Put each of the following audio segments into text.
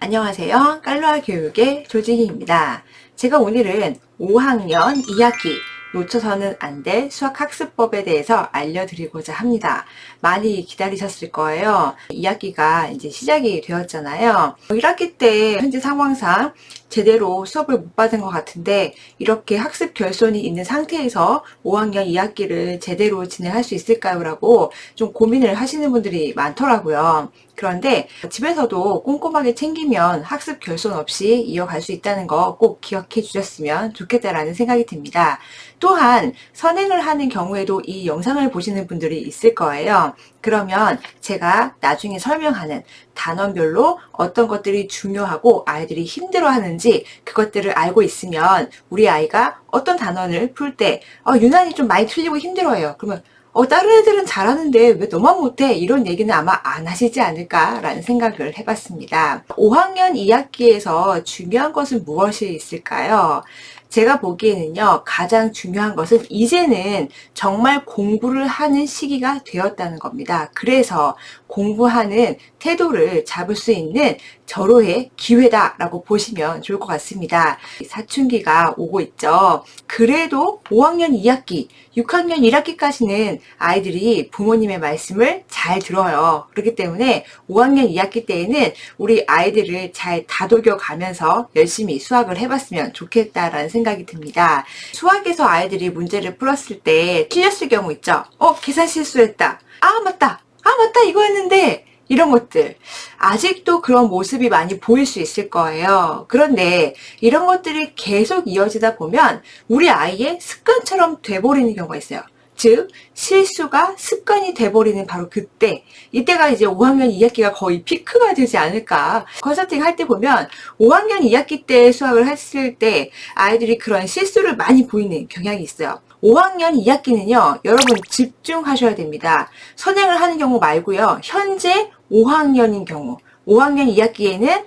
안녕하세요. 깔로아 교육의 조지희입니다. 제가 오늘은 5학년 2학기 놓쳐서는 안 될 수학학습법에 대해서 알려드리고자 합니다. 많이 기다리셨을 거예요. 2학기가 이제 시작이 되었잖아요. 1학기 때 현재 상황상 제대로 수업을 못 받은 것 같은데 이렇게 학습 결손이 있는 상태에서 5학년 2학기를 제대로 진행할 수 있을까요? 라고 좀 고민을 하시는 분들이 많더라고요. 그런데 집에서도 꼼꼼하게 챙기면 학습 결손 없이 이어갈 수 있다는 거 꼭 기억해 주셨으면 좋겠다라는 생각이 듭니다. 또한 선행을 하는 경우에도 이 영상을 보시는 분들이 있을 거예요. 그러면 제가 나중에 설명하는 단원별로 어떤 것들이 중요하고 아이들이 힘들어하는지 그것들을 알고 있으면 우리 아이가 어떤 단원을 풀 때 유난히 좀 많이 틀리고 힘들어해요. 그러면 다른 애들은 잘하는데 왜 너만 못해? 이런 얘기는 아마 안 하시지 않을까라는 생각을 해봤습니다. 5학년 2학기에서 중요한 것은 무엇이 있을까요? 제가 보기에는요, 가장 중요한 것은 이제는 정말 공부를 하는 시기가 되었다는 겁니다. 그래서 공부하는 태도를 잡을 수 있는 절호의 기회다라고 보시면 좋을 것 같습니다. 사춘기가 오고 있죠. 그래도 5학년 2학기, 6학년 1학기까지는 아이들이 부모님의 말씀을 잘 들어요. 그렇기 때문에 5학년 2학기 때에는 우리 아이들을 잘 다독여 가면서 열심히 수학을 해봤으면 좋겠다라는 생각이 듭니다. 수학에서 아이들이 문제를 풀었을 때 틀렸을 경우 있죠. 계산 실수했다. 맞다 이거였는데 이런 것들 아직도 그런 모습이 많이 보일 수 있을 거예요. 그런데 이런 것들이 계속 이어지다 보면 우리 아이의 습관처럼 돼버리는 경우가 있어요. 즉 실수가 습관이 돼버리는 바로 이때가 이제 5학년 2학기가 거의 피크가 되지 않을까. 컨설팅 할 때 보면 5학년 2학기 때 수학을 했을 때 아이들이 그런 실수를 많이 보이는 경향이 있어요. 5학년 2학기는요, 여러분 집중하셔야 됩니다. 선행을 하는 경우 말고요, 현재 5학년인 경우, 5학년 2학기에는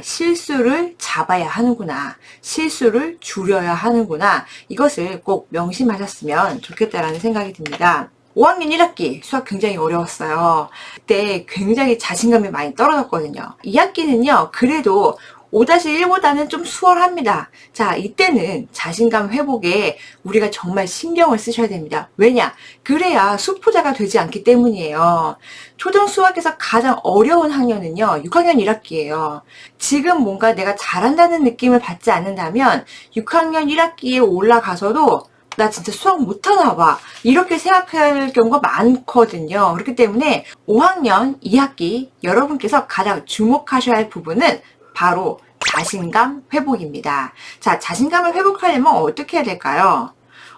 실수를 잡아야 하는구나, 실수를 줄여야 하는구나, 이것을 꼭 명심하셨으면 좋겠다라는 생각이 듭니다. 5학년 1학기 수학 굉장히 어려웠어요. 그때 굉장히 자신감이 많이 떨어졌거든요. 2학기는요, 그래도 5-1보다는 좀 수월합니다. 자, 이때는 자신감 회복에 우리가 정말 신경을 쓰셔야 됩니다. 왜냐? 그래야 수포자가 되지 않기 때문이에요. 초등 수학에서 가장 어려운 학년은요, 6학년 1학기예요. 지금 뭔가 내가 잘한다는 느낌을 받지 않는다면 6학년 1학기에 올라가서도 나 진짜 수학 못하나 봐, 이렇게 생각할 경우가 많거든요. 그렇기 때문에 5학년 2학기 여러분께서 가장 주목하셔야 할 부분은 바로 자신감 회복입니다. 자, 자신감을 회복하려면 어떻게 해야 될까요?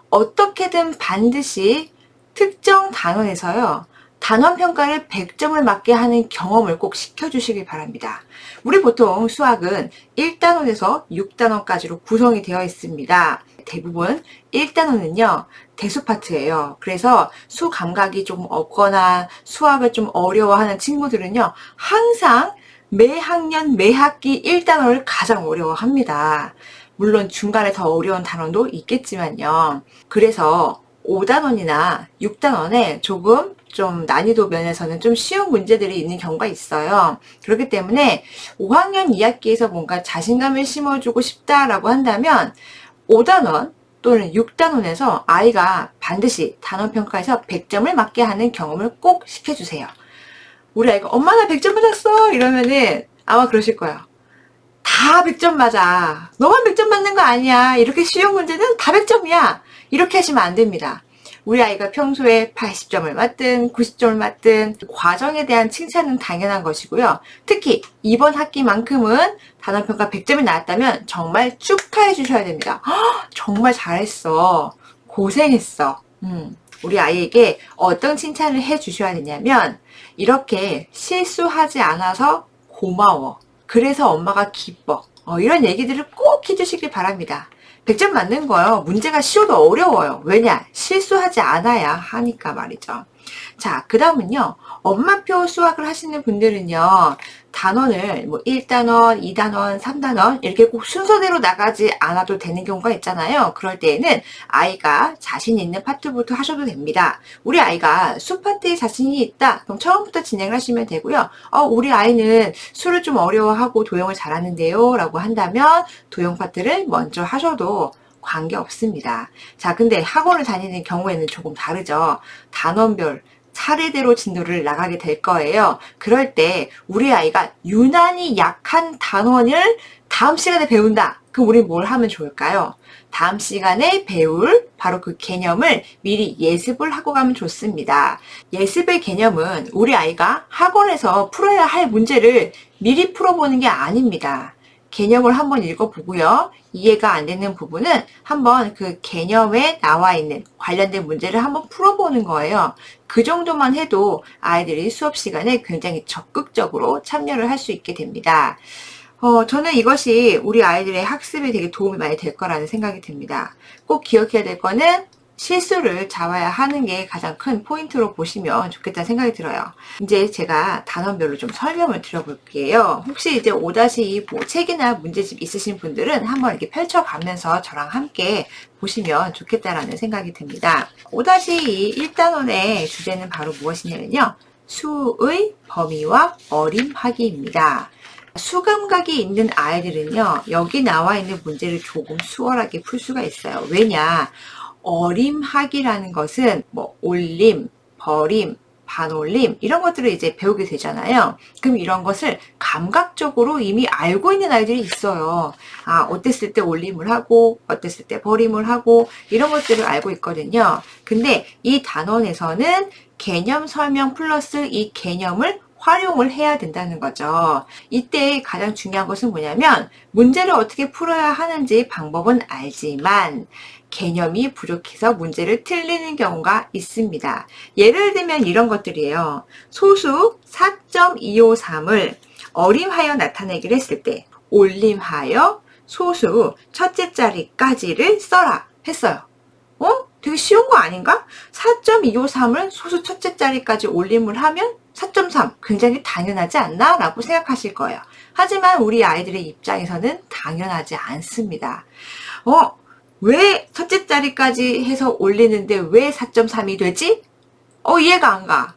어떻게든 반드시 특정 단원에서요, 단원 평가를 100점을 맞게 하는 경험을 꼭 시켜주시길 바랍니다. 우리 보통 수학은 1단원에서 6단원까지로 구성이 되어 있습니다. 대부분 1단원은요, 대수 파트예요. 그래서 수 감각이 조금 없거나 수학을 좀 어려워하는 친구들은요, 항상 매 학년, 매 학기 1단원을 가장 어려워합니다. 물론 중간에 더 어려운 단원도 있겠지만요. 그래서 5단원이나 6단원에 조금 좀 난이도 면에서는 좀 쉬운 문제들이 있는 경우가 있어요. 그렇기 때문에 5학년 2학기에서 뭔가 자신감을 심어주고 싶다라고 한다면 5단원 또는 6단원에서 아이가 반드시 단원평가에서 100점을 맞게 하는 경험을 꼭 시켜주세요. 우리 아이가 엄마 나 100점 맞았어 이러면은 아마 그러실 거예요. 다 100점 맞아, 너만 100점 맞는 거 아니야, 이렇게 쉬운 문제는 다 100점이야, 이렇게 하시면 안 됩니다. 우리 아이가 평소에 80점을 맞든 90점을 맞든 과정에 대한 칭찬은 당연한 것이고요. 특히 이번 학기만큼은 단원평가 100점이 나왔다면 정말 축하해 주셔야 됩니다. 정말 잘했어, 고생했어. 우리 아이에게 어떤 칭찬을 해 주셔야 되냐면, 이렇게 실수하지 않아서 고마워, 그래서 엄마가 기뻐, 이런 얘기들을 꼭 해주시길 바랍니다. 100점 맞는 거요, 문제가 쉬워도 어려워요. 왜냐? 실수하지 않아야 하니까 말이죠. 자, 그 다음은요, 엄마표 수학을 하시는 분들은요, 단원을 뭐 1단원, 2단원, 3단원 이렇게 꼭 순서대로 나가지 않아도 되는 경우가 있잖아요. 그럴 때에는 아이가 자신 있는 파트부터 하셔도 됩니다. 우리 아이가 수 파트에 자신이 있다. 그럼 처음부터 진행을 하시면 되고요. 우리 아이는 수를 좀 어려워하고 도형을 잘하는데요. 라고 한다면 도형 파트를 먼저 하셔도 관계없습니다. 자, 근데 학원을 다니는 경우에는 조금 다르죠. 단원별 차례대로 진도를 나가게 될 거예요. 그럴 때 우리 아이가 유난히 약한 단원을 다음 시간에 배운다. 그럼 우리 뭘 하면 좋을까요? 다음 시간에 배울 바로 그 개념을 미리 예습을 하고 가면 좋습니다. 예습의 개념은 우리 아이가 학원에서 풀어야 할 문제를 미리 풀어보는 게 아닙니다. 개념을 한번 읽어보고요. 이해가 안 되는 부분은 한번 그 개념에 나와 있는 관련된 문제를 한번 풀어보는 거예요. 그 정도만 해도 아이들이 수업 시간에 굉장히 적극적으로 참여를 할 수 있게 됩니다. 저는 이것이 우리 아이들의 학습에 되게 도움이 많이 될 거라는 생각이 듭니다. 꼭 기억해야 될 거는 실수를 자화하는 게 가장 큰 포인트로 보시면 좋겠다는 생각이 들어요. 이제 제가 단원별로 좀 설명을 드려볼게요. 혹시 이제 5-2 뭐 책이나 문제집 있으신 분들은 한번 이렇게 펼쳐가면서 저랑 함께 보시면 좋겠다라는 생각이 듭니다. 5-2 1단원의 주제는 바로 무엇이냐면요. 수의 범위와 어림하기입니다. 수감각이 있는 아이들은요, 여기 나와 있는 문제를 조금 수월하게 풀 수가 있어요. 왜냐? 어림하기라는 것은 뭐 올림, 버림, 반올림 이런 것들을 이제 배우게 되잖아요. 그럼 이런 것을 감각적으로 이미 알고 있는 아이들이 있어요. 어땠을 때 올림을 하고 어땠을 때 버림을 하고 이런 것들을 알고 있거든요. 근데 이 단원에서는 개념 설명 플러스 이 개념을 활용을 해야 된다는 거죠. 이때 가장 중요한 것은 뭐냐면 문제를 어떻게 풀어야 하는지 방법은 알지만 개념이 부족해서 문제를 틀리는 경우가 있습니다. 예를 들면 이런 것들이에요. 소수 4.253을 어림하여 나타내기를 했을 때 올림하여 소수 첫째 자리까지를 써라 했어요. 되게 쉬운 거 아닌가? 4.253을 소수 첫째 자리까지 올림을 하면 4.3 굉장히 당연하지 않나? 라고 생각하실 거예요. 하지만 우리 아이들의 입장에서는 당연하지 않습니다. 왜 첫째 자리까지 해서 올리는데 왜 4.3이 되지? 이해가 안 가.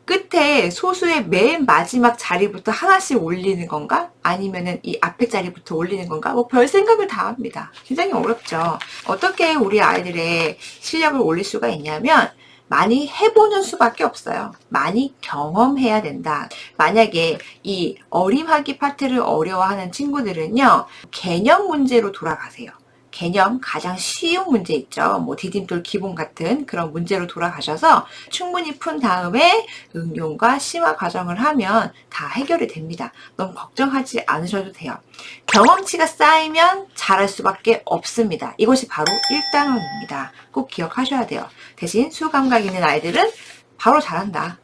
끝에 소수의 맨 마지막 자리부터 하나씩 올리는 건가? 아니면은 이 앞에 자리부터 올리는 건가? 별 생각을 다 합니다. 굉장히 어렵죠. 어떻게 우리 아이들의 실력을 올릴 수가 있냐면 많이 해보는 수밖에 없어요. 많이 경험해야 된다. 만약에 이 어림하기 파트를 어려워하는 친구들은요, 개념 문제로 돌아가세요. 개념 가장 쉬운 문제 있죠. 뭐 디딤돌 기본 같은 그런 문제로 돌아가셔서 충분히 푼 다음에 응용과 심화 과정을 하면 다 해결이 됩니다. 너무 걱정하지 않으셔도 돼요. 경험치가 쌓이면 잘할 수밖에 없습니다. 이것이 바로 1단원입니다. 꼭 기억하셔야 돼요. 대신 수감각 있는 아이들은 바로 잘한다.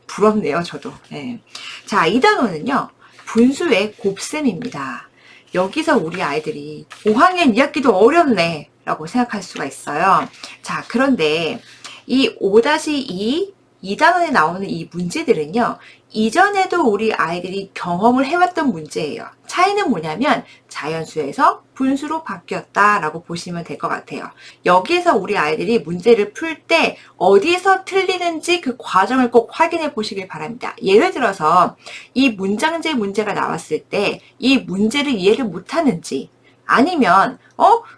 부럽네요, 저도. 네. 자, 2단원은요. 분수의 곱셈입니다. 여기서 우리 아이들이 5학년 2학기도 어렵네 라고 생각할 수가 있어요. 자, 그런데 이 5-2 2단원에 나오는 이 문제들은요, 이전에도 우리 아이들이 경험을 해왔던 문제예요. 차이는 뭐냐면 자연수에서 분수로 바뀌었다라고 보시면 될 것 같아요. 여기에서 우리 아이들이 문제를 풀 때 어디서 틀리는지 그 과정을 꼭 확인해 보시길 바랍니다. 예를 들어서 이 문장제 문제가 나왔을 때 이 문제를 이해를 못하는지, 아니면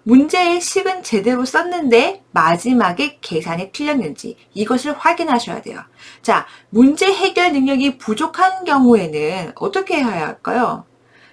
문제의 식은 제대로 썼는데 마지막에 계산이 틀렸는지 이것을 확인하셔야 돼요. 자, 문제 해결 능력이 부족한 경우에는 어떻게 해야 할까요?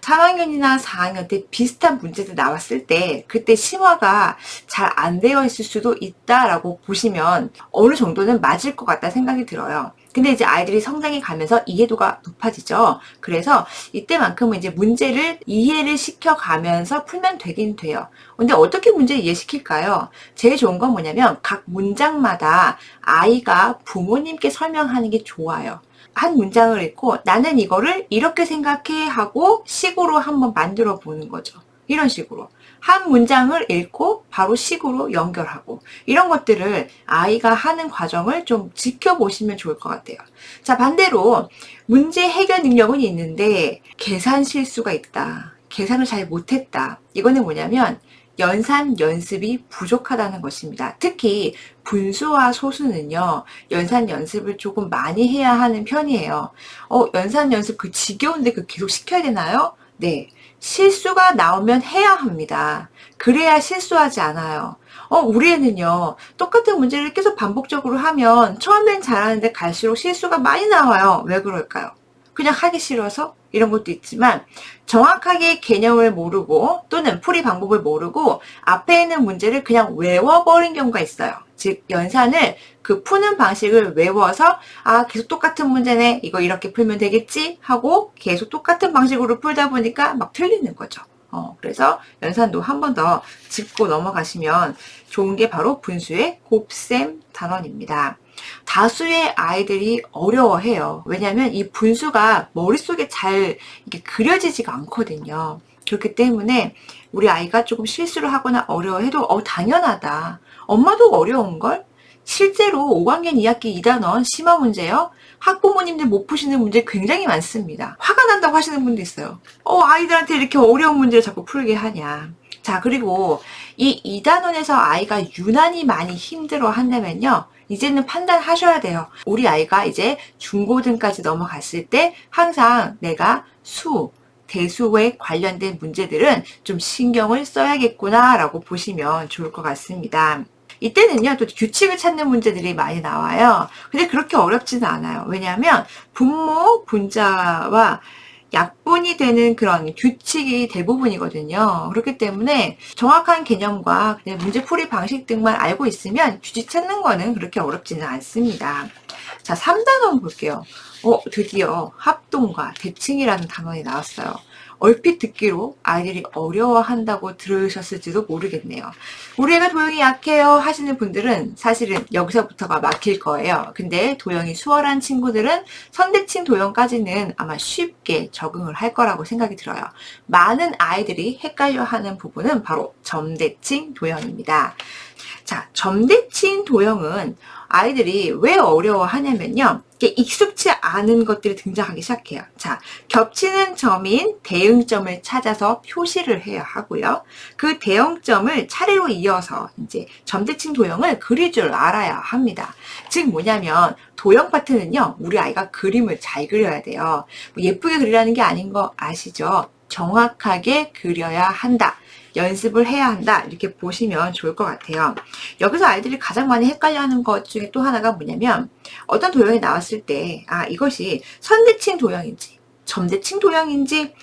3학년이나 4학년 때 비슷한 문제들 나왔을 때 그때 심화가 잘 안 되어 있을 수도 있다라고 보시면 어느 정도는 맞을 것 같다 생각이 들어요. 근데 이제 아이들이 성장해 가면서 이해도가 높아지죠. 그래서 이때만큼은 이제 문제를 이해를 시켜가면서 풀면 되긴 돼요. 근데 어떻게 문제를 이해시킬까요? 제일 좋은 건 뭐냐면 각 문장마다 아이가 부모님께 설명하는 게 좋아요. 한 문장을 읽고 나는 이거를 이렇게 생각해 하고 식으로 한번 만들어 보는 거죠. 이런 식으로. 한 문장을 읽고 바로 식으로 연결하고 이런 것들을 아이가 하는 과정을 좀 지켜보시면 좋을 것 같아요. 자, 반대로 문제 해결 능력은 있는데 계산 실수가 있다. 계산을 잘 못했다. 이거는 뭐냐면 연산 연습이 부족하다는 것입니다. 특히 분수와 소수는요, 연산 연습을 조금 많이 해야 하는 편이에요. 연산 연습 지겨운데 계속 시켜야 되나요? 네. 실수가 나오면 해야 합니다. 그래야 실수하지 않아요. 우리 애는요, 똑같은 문제를 계속 반복적으로 하면 처음엔 잘하는데 갈수록 실수가 많이 나와요. 왜 그럴까요? 그냥 하기 싫어서? 이런 것도 있지만 정확하게 개념을 모르고 또는 풀이 방법을 모르고 앞에 있는 문제를 그냥 외워버린 경우가 있어요. 즉 연산을 푸는 방식을 외워서 계속 똑같은 문제네, 이거 이렇게 풀면 되겠지 하고 계속 똑같은 방식으로 풀다 보니까 막 틀리는 거죠. 그래서 연산도 한 번 더 짚고 넘어가시면 좋은 게 바로 분수의 곱셈 단원입니다. 다수의 아이들이 어려워해요. 왜냐하면 이 분수가 머릿속에 잘 이렇게 그려지지가 않거든요. 그렇기 때문에 우리 아이가 조금 실수를 하거나 어려워해도 당연하다. 엄마도 어려운걸? 실제로 5학년 2학기 2단원 심화 문제요. 학부모님들 못 푸시는 문제 굉장히 많습니다. 화가 난다고 하시는 분도 있어요. 아이들한테 이렇게 어려운 문제를 자꾸 풀게 하냐. 자, 그리고 이 2단원에서 아이가 유난히 많이 힘들어 한다면요. 이제는 판단하셔야 돼요. 우리 아이가 이제 중고등까지 넘어갔을 때 항상 내가 대수에 관련된 문제들은 좀 신경을 써야겠구나 라고 보시면 좋을 것 같습니다. 이때는요, 또 규칙을 찾는 문제들이 많이 나와요. 근데 그렇게 어렵지는 않아요. 왜냐하면 분모, 분자와 약분이 되는 그런 규칙이 대부분이거든요. 그렇기 때문에 정확한 개념과 그냥 문제풀이 방식 등만 알고 있으면 규칙 찾는 거는 그렇게 어렵지는 않습니다. 자, 3단원 볼게요. 드디어 합동과 대칭이라는 단원이 나왔어요. 얼핏 듣기로 아이들이 어려워한다고 들으셨을지도 모르겠네요. 우리 애가 도형이 약해요 하시는 분들은 사실은 여기서부터가 막힐 거예요. 근데 도형이 수월한 친구들은 선대칭 도형까지는 아마 쉽게 적응을 할 거라고 생각이 들어요. 많은 아이들이 헷갈려하는 부분은 바로 점대칭 도형입니다. 자, 점대칭 도형은 아이들이 왜 어려워하냐면요. 익숙치 않은 것들이 등장하기 시작해요. 자, 겹치는 점인 대응점을 찾아서 표시를 해야 하고요. 그 대응점을 차례로 이어서 이제 점대칭 도형을 그릴 줄 알아야 합니다. 즉 뭐냐면 도형 파트는요. 우리 아이가 그림을 잘 그려야 돼요. 예쁘게 그리라는 게 아닌 거 아시죠? 정확하게 그려야 한다. 연습을 해야 한다. 이렇게 보시면 좋을 것 같아요. 여기서 아이들이 가장 많이 헷갈려하는 것 중에 또 하나가 뭐냐면 어떤 도형이 나왔을 때 이것이 선대칭 도형인지 점대칭 도형인지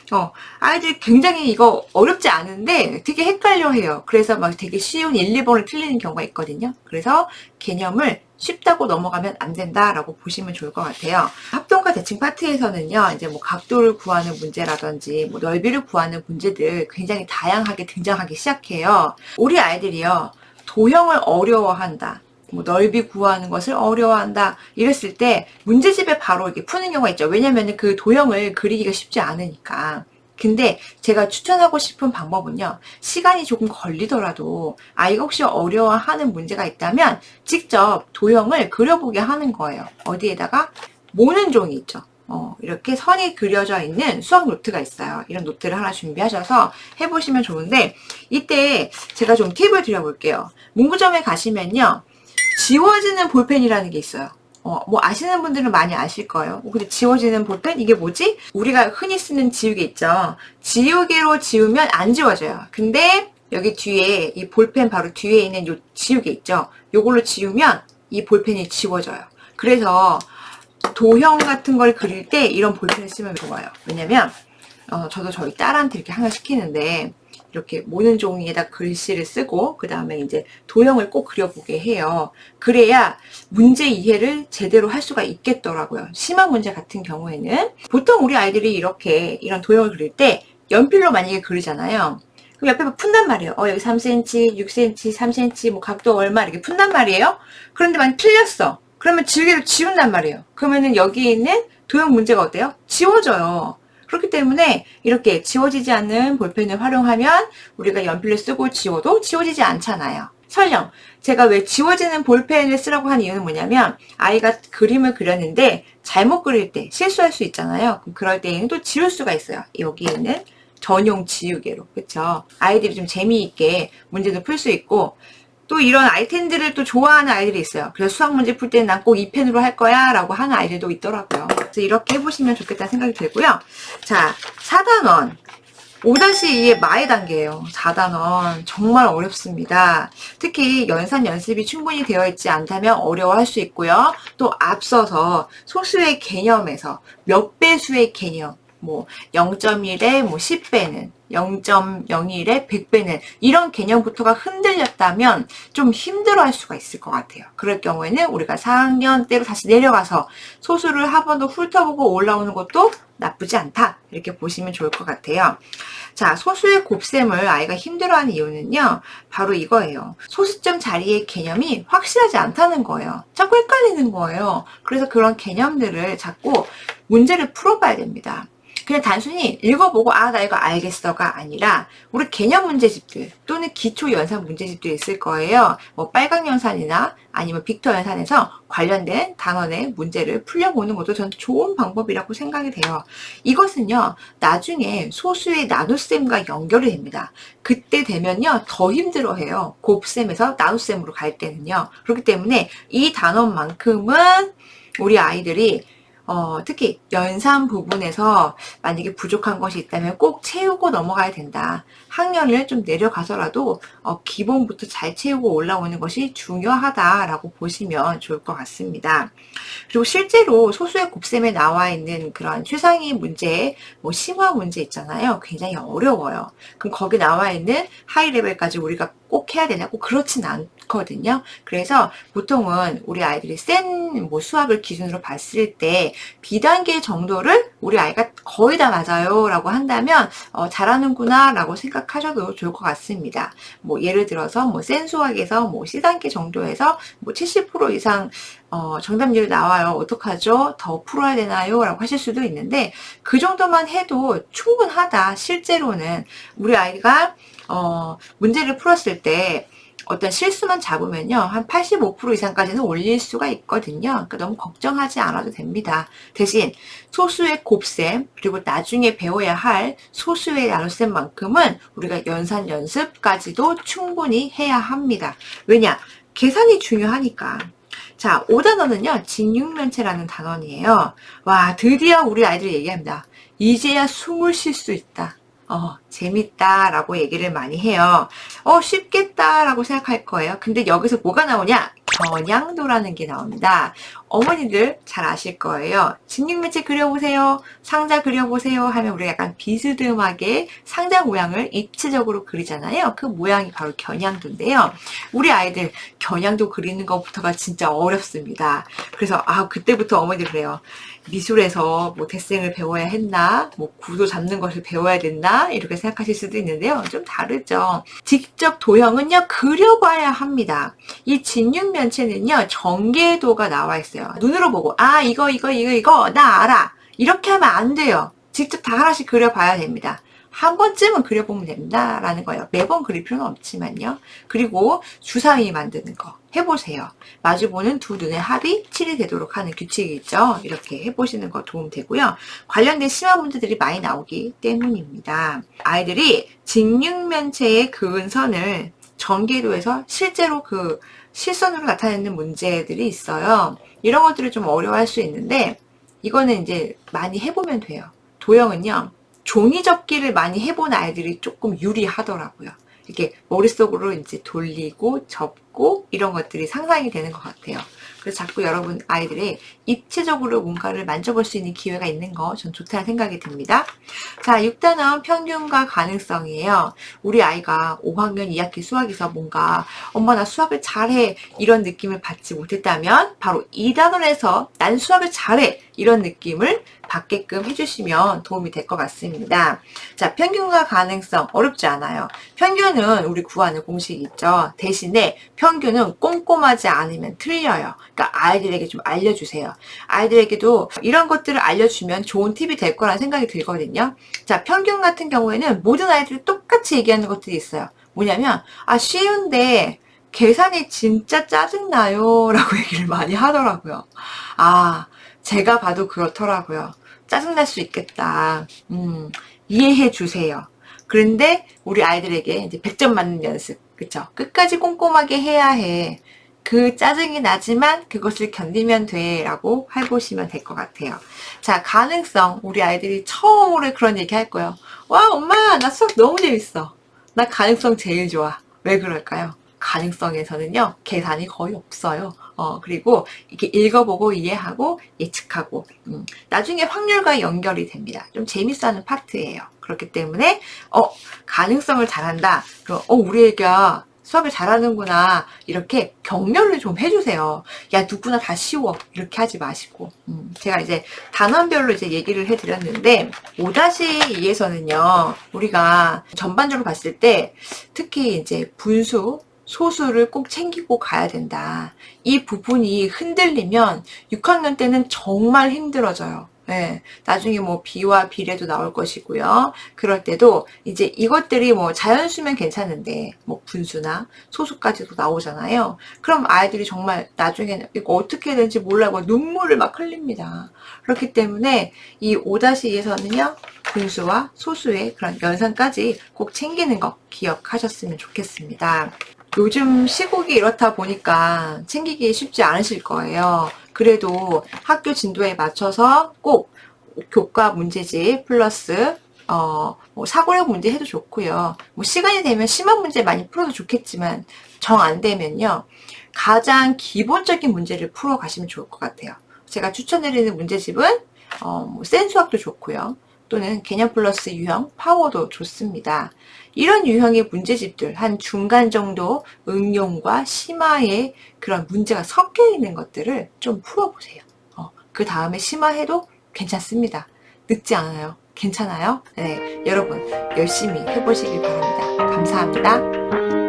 아이들이 굉장히 이거 어렵지 않은데 되게 헷갈려해요. 그래서 막 되게 쉬운 1, 2번을 틀리는 경우가 있거든요. 그래서 개념을 쉽다고 넘어가면 안 된다라고 보시면 좋을 것 같아요. 합동과 대칭 파트에서는요, 이제 각도를 구하는 문제라든지 넓이를 구하는 문제들 굉장히 다양하게 등장하기 시작해요. 우리 아이들이요, 도형을 어려워한다. 넓이 구하는 것을 어려워한다. 이랬을 때 문제집에 바로 이렇게 푸는 경우가 있죠. 왜냐면 그 도형을 그리기가 쉽지 않으니까. 근데 제가 추천하고 싶은 방법은요. 시간이 조금 걸리더라도 아이가 혹시 어려워하는 문제가 있다면 직접 도형을 그려보게 하는 거예요. 어디에다가 모는 종이 있죠. 이렇게 선이 그려져 있는 수학 노트가 있어요. 이런 노트를 하나 준비하셔서 해보시면 좋은데 이때 제가 좀 팁을 드려볼게요. 문구점에 가시면요. 지워지는 볼펜이라는 게 있어요. 아시는 분들은 많이 아실 거예요. 근데 지워지는 볼펜? 이게 뭐지? 우리가 흔히 쓰는 지우개 있죠. 지우개로 지우면 안 지워져요. 근데 여기 뒤에 이 볼펜 바로 뒤에 있는 요 지우개 있죠. 요걸로 지우면 이 볼펜이 지워져요. 그래서 도형 같은 걸 그릴 때 이런 볼펜을 쓰면 좋아요. 왜냐면 저도 저희 딸한테 이렇게 항상 시키는데 이렇게 모는 종이에다 글씨를 쓰고 그 다음에 이제 도형을 꼭 그려보게 해요. 그래야 문제 이해를 제대로 할 수가 있겠더라고요. 심화 문제 같은 경우에는 보통 우리 아이들이 이렇게 이런 도형을 그릴 때 연필로 만약에 그리잖아요. 그럼 옆에 푼단 말이에요. 여기 3cm, 6cm, 3cm, 각도 얼마 이렇게 푼단 말이에요. 그런데 만약 틀렸어. 그러면 지우개로 지운단 말이에요. 그러면은 여기 있는 도형 문제가 어때요? 지워져요. 그렇기 때문에 이렇게 지워지지 않는 볼펜을 활용하면 우리가 연필을 쓰고 지워도 지워지지 않잖아요. 설령 제가 왜 지워지는 볼펜을 쓰라고 한 이유는 뭐냐면, 아이가 그림을 그렸는데 잘못 그릴 때 실수할 수 있잖아요. 그럼 그럴 때에는 또 지울 수가 있어요. 여기에는 전용 지우개로. 그쵸? 아이들이 좀 재미있게 문제도 풀 수 있고, 또 이런 아이템들을 또 좋아하는 아이들이 있어요. 그래서 수학 문제 풀 때는 난 꼭 이 펜으로 할 거야 라고 하는 아이들도 있더라고요. 그래서 이렇게 해보시면 좋겠다는 생각이 들고요. 자, 4단원 5-2의 마의 단계예요. 4단원 정말 어렵습니다. 특히 연산 연습이 충분히 되어 있지 않다면 어려워할 수 있고요. 또 앞서서 소수의 개념에서 몇 배수의 개념, 뭐 0.1에 뭐 10배는, 0.01에 100배는 이런 개념부터가 흔들렸다면 좀 힘들어할 수가 있을 것 같아요. 그럴 경우에는 우리가 4학년 때로 다시 내려가서 소수를 한 번 더 훑어보고 올라오는 것도 나쁘지 않다, 이렇게 보시면 좋을 것 같아요. 자, 소수의 곱셈을 아이가 힘들어하는 이유는요, 바로 이거예요. 소수점 자리의 개념이 확실하지 않다는 거예요. 자꾸 헷갈리는 거예요. 그래서 그런 개념들을 자꾸 문제를 풀어봐야 됩니다. 그냥 단순히 읽어보고 아, 나 이거 알겠어가 아니라 우리 개념 문제집들 또는 기초 연산 문제집들이 있을 거예요. 뭐 빨강 연산이나 아니면 빅터 연산에서 관련된 단원의 문제를 풀려보는 것도 전 좋은 방법이라고 생각이 돼요. 이것은요, 나중에 소수의 나눗셈과 연결이 됩니다. 그때 되면요, 더 힘들어해요. 곱셈에서 나눗셈으로 갈 때는요. 그렇기 때문에 이 단원만큼은 우리 아이들이 특히 연산 부분에서 만약에 부족한 것이 있다면 꼭 채우고 넘어가야 된다. 학년을 좀 내려가서라도 기본부터 잘 채우고 올라오는 것이 중요하다라고 보시면 좋을 것 같습니다. 그리고 실제로 소수의 곱셈에 나와 있는 그런 최상위 문제, 뭐 심화 문제 있잖아요. 굉장히 어려워요. 그럼 거기 나와 있는 하이 레벨까지 우리가 꼭 해야 되냐고 그렇진 않거든요. 그래서 보통은 우리 아이들이 센 뭐 수학을 기준으로 봤을 때 B단계 정도를 우리 아이가 거의 다 맞아요 라고 한다면 잘하는구나 라고 생각하셔도 좋을 것 같습니다. 뭐 예를 들어서 뭐 센 수학에서 뭐 C단계 정도에서 뭐 70% 이상 정답률이 나와요. 어떡하죠? 더 풀어야 되나요? 라고 하실 수도 있는데, 그 정도만 해도 충분하다. 실제로는 우리 아이가 문제를 풀었을 때 어떤 실수만 잡으면요, 한 85% 이상까지는 올릴 수가 있거든요. 그러니까 너무 걱정하지 않아도 됩니다. 대신 소수의 곱셈, 그리고 나중에 배워야 할 소수의 나눗셈만큼은 우리가 연산 연습까지도 충분히 해야 합니다. 왜냐? 계산이 중요하니까. 자, 5단원은요, 직육면체라는 단원이에요. 와, 드디어 우리 아이들이 얘기합니다. 이제야 숨을 쉴 수 있다. 재밌다라고 얘기를 많이 해요. 쉽겠다라고 생각할 거예요. 근데 여기서 뭐가 나오냐? 겨냥도라는 게 나옵니다. 어머니들 잘 아실 거예요. 직육면체 그려보세요. 상자 그려보세요 하면 우리가 약간 비스듬하게 상자 모양을 입체적으로 그리잖아요. 그 모양이 바로 겨냥도인데요. 우리 아이들 겨냥도 그리는 것부터가 진짜 어렵습니다. 그래서 그때부터 어머니들 그래요. 미술에서 뭐 대생을 배워야 했나? 뭐 구도 잡는 것을 배워야 됐나? 이렇게 생각하실 수도 있는데요. 좀 다르죠. 직접 도형은요, 그려봐야 합니다. 이 직육면체는요, 전개도가 나와 있어요. 눈으로 보고, 이거, 나 알아. 이렇게 하면 안 돼요. 직접 다 하나씩 그려봐야 됩니다. 한 번쯤은 그려보면 됩니다. 라는 거예요. 매번 그릴 필요는 없지만요. 그리고 주사위 만드는 거 해보세요. 마주보는 두 눈의 합이 7이 되도록 하는 규칙이 있죠. 이렇게 해보시는 거 도움 되고요. 관련된 심화 문제들이 많이 나오기 때문입니다. 아이들이 직육면체의 그은 선을 전개도에서 실제로 그 실선으로 나타내는 문제들이 있어요. 이런 것들을 좀 어려워할 수 있는데, 이거는 이제 많이 해보면 돼요. 도형은요, 종이 접기를 많이 해본 아이들이 조금 유리하더라고요. 이렇게 머릿속으로 이제 돌리고 접고 이런 것들이 상상이 되는 것 같아요. 그래서 자꾸 여러분 아이들이 입체적으로 뭔가를 만져볼 수 있는 기회가 있는 거 전 좋다는 생각이 듭니다. 자, 6단원 평균과 가능성이에요. 우리 아이가 5학년 2학기 수학에서 뭔가 엄마 나 수학을 잘해 이런 느낌을 받지 못했다면 바로 2단원에서 난 수학을 잘해 이런 느낌을 받게끔 해주시면 도움이 될 것 같습니다. 자, 평균과 가능성 어렵지 않아요. 평균은 우리 구하는 공식이 있죠. 대신에 평균은 꼼꼼하지 않으면 틀려요. 그러니까 아이들에게 좀 알려주세요. 아이들에게도 이런 것들을 알려주면 좋은 팁이 될 거라는 생각이 들거든요. 자, 평균 같은 경우에는 모든 아이들이 똑같이 얘기하는 것들이 있어요. 뭐냐면, 쉬운데 계산이 진짜 짜증나요. 라고 얘기를 많이 하더라고요. 제가 봐도 그렇더라고요. 짜증날 수 있겠다. 이해해 주세요. 그런데 우리 아이들에게 이제 100점 맞는 연습. 그쵸? 끝까지 꼼꼼하게 해야 해. 그 짜증이 나지만 그것을 견디면 돼. 라고 해보시면 될 것 같아요. 자, 가능성. 우리 아이들이 처음으로 그런 얘기 할 거예요. 와, 엄마, 나 수학 너무 재밌어. 나 가능성 제일 좋아. 왜 그럴까요? 가능성에서는요, 계산이 거의 없어요. 그리고 이렇게 읽어보고 이해하고 예측하고, 나중에 확률과 연결이 됩니다. 좀 재밌어하는 파트예요. 그렇기 때문에, 가능성을 잘한다. 그럼, 우리 애가 수학을 잘하는구나. 이렇게 격려를 좀 해주세요. 야, 누구나 다 쉬워. 이렇게 하지 마시고. 제가 이제 단원별로 이제 얘기를 해드렸는데, 5-2에서는요, 우리가 전반적으로 봤을 때, 특히 이제 분수, 소수를 꼭 챙기고 가야 된다. 이 부분이 흔들리면 6학년 때는 정말 힘들어져요. 네, 나중에 뭐 비와 비례도 나올 것이고요. 그럴 때도 이제 이것들이 뭐 자연수면 괜찮은데 뭐 분수나 소수까지도 나오잖아요. 그럼 아이들이 정말 나중에는 이거 어떻게 해야 되는지 몰라고 눈물을 막 흘립니다. 그렇기 때문에 이 5-2에서는요. 분수와 소수의 그런 연산까지 꼭 챙기는 거 기억하셨으면 좋겠습니다. 요즘 시국이 이렇다 보니까 챙기기 쉽지 않으실 거예요. 그래도 학교 진도에 맞춰서 꼭 교과 문제집 플러스 뭐 사고력 문제 해도 좋고요. 뭐 시간이 되면 심한 문제 많이 풀어도 좋겠지만 정 안 되면요. 가장 기본적인 문제를 풀어 가시면 좋을 것 같아요. 제가 추천드리는 문제집은 뭐 센 수학도 좋고요. 또는 개념 플러스 유형, 파워도 좋습니다. 이런 유형의 문제집들, 한 중간 정도 응용과 심화의 그런 문제가 섞여 있는 것들을 좀 풀어보세요. 그 다음에 심화해도 괜찮습니다. 늦지 않아요. 괜찮아요? 네, 여러분 열심히 해보시길 바랍니다. 감사합니다.